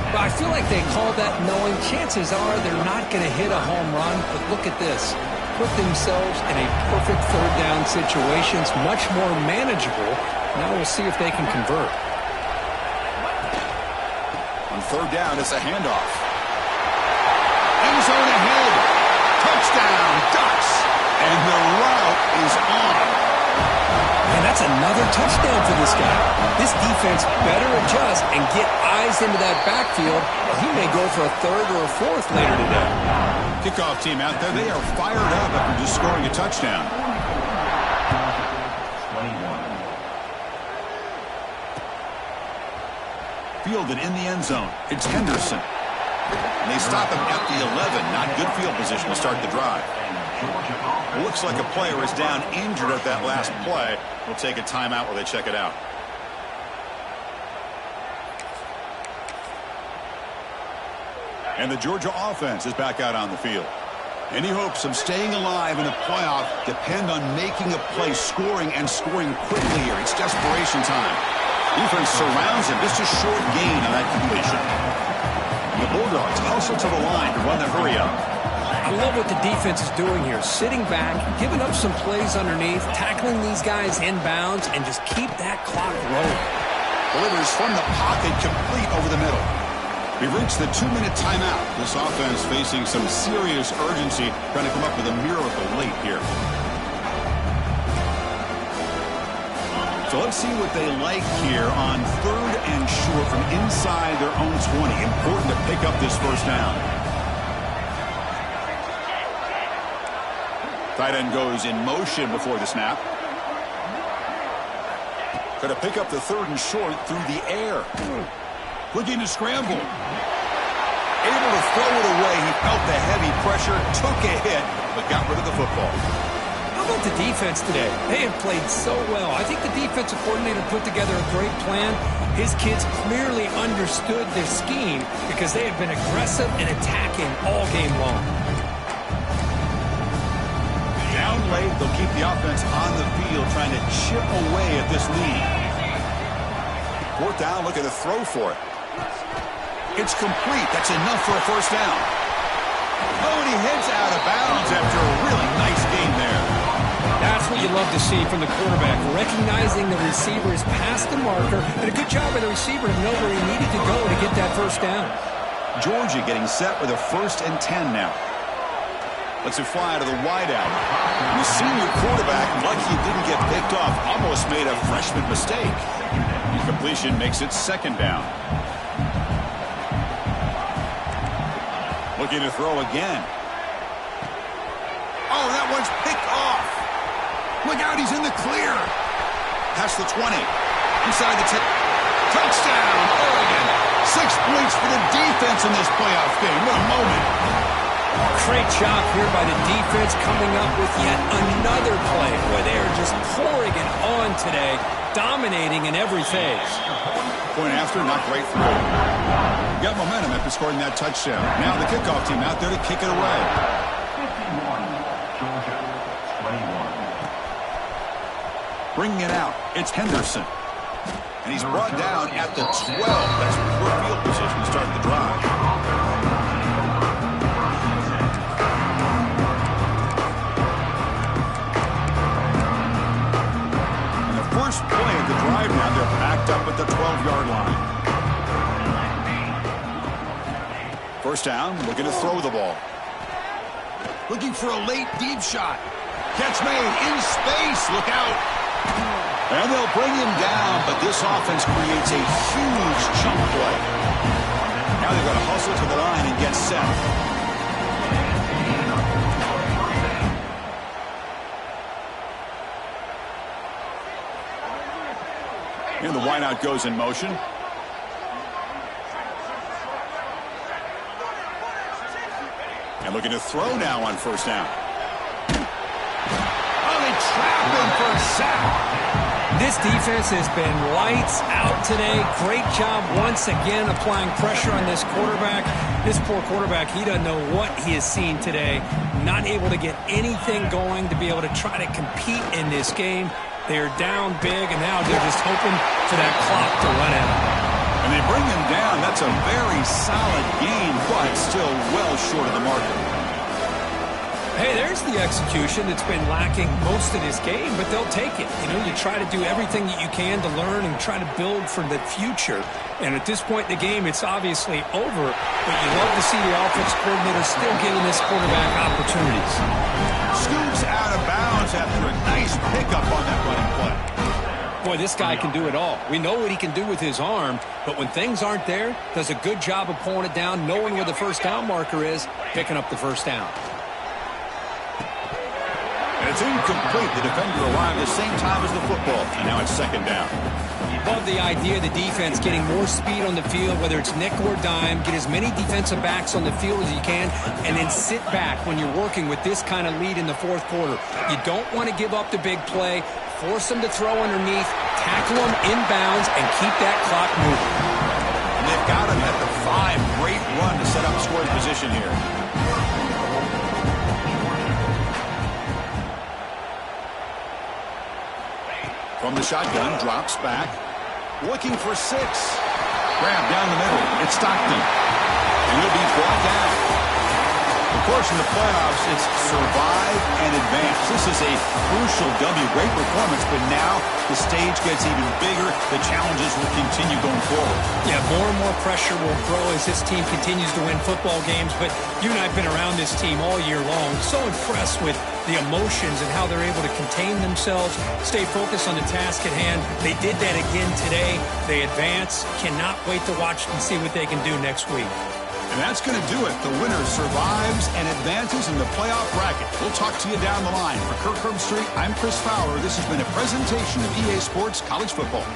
But I feel like they called that knowing chances are they're not going to hit a home run. But look at this. Put themselves in a perfect third down situation. It's much more manageable. Now we'll see if they can convert. On third down, it's a handoff. End zone ahead. Touchdown, Ducks. And the route is on. And that's another touchdown for this guy. This defense better adjust and get eyes into that backfield. He may go for a third or a fourth later today. Kickoff team out there. They are fired up after just scoring a touchdown. Fielded in the end zone. It's Henderson. And they stop him at the 11. Not good field position to start the drive. It looks like a player is down injured at that last play. We'll take a timeout while they check it out. And the Georgia offense is back out on the field. Any hopes of staying alive in the playoff depend on making a play, scoring, and scoring quickly here. It's desperation time. Defense surrounds him. Just a short gain on that completion. And the Bulldogs hustle to the line to run the hurry up. I love what the defense is doing here. Sitting back, giving up some plays underneath, tackling these guys inbounds, and just keep that clock rolling. Delivers from the pocket, complete over the middle. We've reached the 2-minute timeout. This offense facing some serious urgency, trying to come up with a miracle late here. So let's see what they like here on 3rd and short from inside their own 20. Important to pick up this first down. Tight end goes in motion before the snap. Going to pick up the 3rd and short through the air. Looking to scramble. Able to throw it away. He felt the heavy pressure, took a hit, but got rid of the football. How about the defense today? They have played so well. I think the defensive coordinator put together a great plan. His kids clearly understood their scheme because they have been aggressive and attacking all game long. Down late, they'll keep the offense on the field trying to chip away at this lead. 4th down, look at the throw for it. It's complete. That's enough for a first down. Oh, and he heads out of bounds after a really nice game there. That's what you love to see from the quarterback, recognizing the receiver is past the marker, and a good job by the receiver to know where he needed to go to get that first down. Georgia getting set with a 1st and 10 now. Let's it fly to the wideout. The senior quarterback, like he didn't get picked off, almost made a freshman mistake. Incompletion makes it 2nd down. Looking to throw again. Oh, that one's picked off. Look out, he's in the clear. Past the 20. Inside the 10. Touchdown, Oregon. 6 points for the defense in this playoff game. What a moment. Great job here by the defense coming up with yet another play where they are just pouring it on today, dominating in every phase. Point after, not great for him. Got momentum after scoring that touchdown. Now the kickoff team out there to kick it away. 51, Georgia, 21. Bringing it out, it's Henderson. And he's brought down at the 12. That's poor field position to start the drive. And the first play of the drive now, they're backed up at the 12-yard line. First down, looking to throw the ball. Looking for a late deep shot. Catch made in space. Look out. And they'll bring him down, but this offense creates a huge chunk play. Now they've got to hustle to the line and get set. And the wideout goes in motion. And looking to throw now on first down. Oh, they trap him for a sack. This defense has been lights out today. Great job once again applying pressure on this quarterback. This poor quarterback, he doesn't know what he has seen today. Not able to get anything going to be able to try to compete in this game. They're down big, and now they're just hoping for that clock to run out. And they bring him down. That's a very solid game, but still well short of the marker. Hey, there's the execution that's been lacking most of this game, but they'll take it. You know, you try to do everything that you can to learn and try to build for the future. And at this point in the game, it's obviously over, but you love to see the offense coordinator still giving this quarterback opportunities. Scoops out of bounds after a nice pickup on that running play. Boy, this guy can do it all. We know what he can do with his arm, but when things aren't there, does a good job of pulling it down, knowing where the first down marker is, picking up the first down. And it's incomplete. The defender arrived at the same time as the football, and now it's second down. Love the idea of the defense getting more speed on the field, whether it's nickel or dime, get as many defensive backs on the field as you can, and then sit back when you're working with this kind of lead in the fourth quarter. You don't want to give up the big play, force them to throw underneath, tackle them inbounds, and keep that clock moving. And they've got him at the 5. Great run to set up scoring position here. From the shotgun, drops back. Looking for 6. Grab down the middle. It's Stockton. And he'll be brought down. Of course, in the playoffs, it's survive and advance. This is a crucial W. Great performance, but now the stage gets even bigger. The challenges will continue going forward. Yeah, more and more pressure will grow as this team continues to win football games, but you and I have been around this team all year long. So impressed with the emotions and how they're able to contain themselves, stay focused on the task at hand. They did that again today. They advance. Cannot wait to watch and see what they can do next week. And that's going to do it. The winner survives and advances in the playoff bracket. We'll talk to you down the line. For Kirk Herbstreit, I'm Chris Fowler. This has been a presentation of EA Sports College Football.